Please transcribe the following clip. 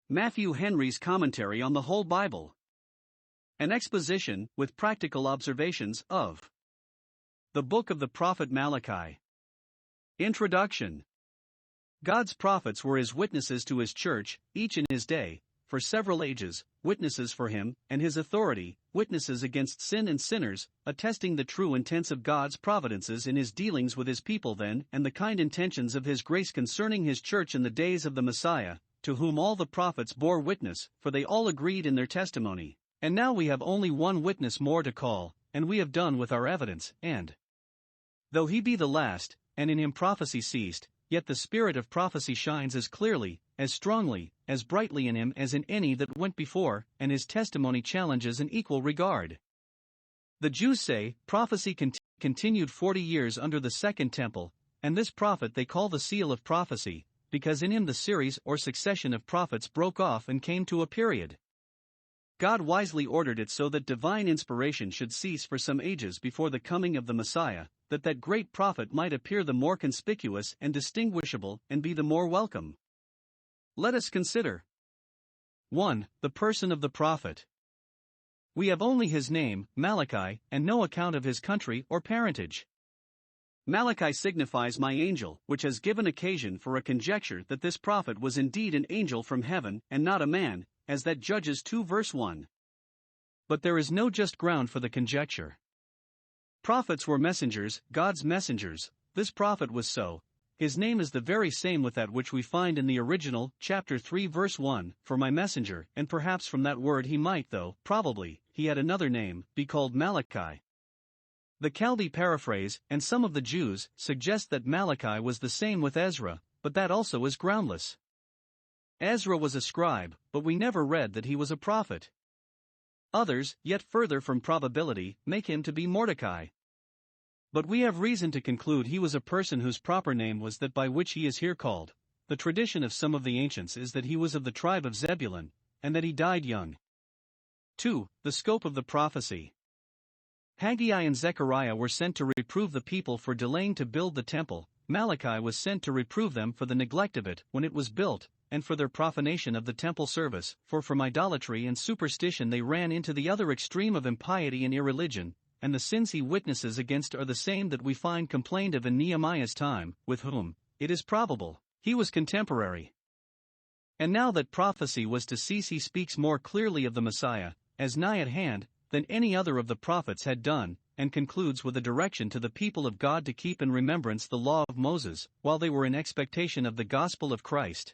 Matthew Henry's Commentary on the Whole Bible. An exposition, with practical observations, of the book of the prophet Malachi. Introduction. God's prophets were his witnesses to his church, each in his day, for several ages, witnesses for him and his authority, witnesses against sin and sinners, attesting the true intents of God's providences in his dealings with his people then and the kind intentions of his grace concerning his church in the days of the Messiah, to whom all the prophets bore witness, for they all agreed in their testimony. And now we have only one witness more to call, and we have done with our evidence, and though he be the last, and in him prophecy ceased, yet the spirit of prophecy shines as clearly, as strongly, as brightly in him as in any that went before, and his testimony challenges an equal regard. The Jews say, prophecy continued 40 years under the second temple, and this prophet they call the seal of prophecy, because in him the series or succession of prophets broke off and came to a period. God wisely ordered it so that divine inspiration should cease for some ages before the coming of the Messiah, that great prophet might appear the more conspicuous and distinguishable and be the more welcome. Let us consider 1. The person of the prophet. We have only his name, Malachi, and no account of his country or parentage. Malachi signifies my angel, which has given occasion for a conjecture that this prophet was indeed an angel from heaven and not a man, as that Judges 2 verse 1. But there is no just ground for the conjecture. Prophets were messengers, God's messengers. This prophet was so. His name is the very same with that which we find in the original, chapter 3 verse 1, for my messenger, and perhaps from that word he might though, probably, he had another name, be called Malachi. The Chaldee paraphrase, and some of the Jews, suggest that Malachi was the same with Ezra, but that also is groundless. Ezra was a scribe, but we never read that he was a prophet. Others, yet further from probability, make him to be Mordecai. But we have reason to conclude he was a person whose proper name was that by which he is here called. The tradition of some of the ancients is that he was of the tribe of Zebulun, and that he died young. 2. The scope of the prophecy. Haggai and Zechariah were sent to reprove the people for delaying to build the temple. Malachi was sent to reprove them for the neglect of it when it was built, and for their profanation of the temple service, for from idolatry and superstition they ran into the other extreme of impiety and irreligion, and the sins he witnesses against are the same that we find complained of in Nehemiah's time, with whom, it is probable, he was contemporary. And now that prophecy was to cease, he speaks more clearly of the Messiah, as nigh at hand, than any other of the prophets had done, and concludes with a direction to the people of God to keep in remembrance the law of Moses, while they were in expectation of the gospel of Christ.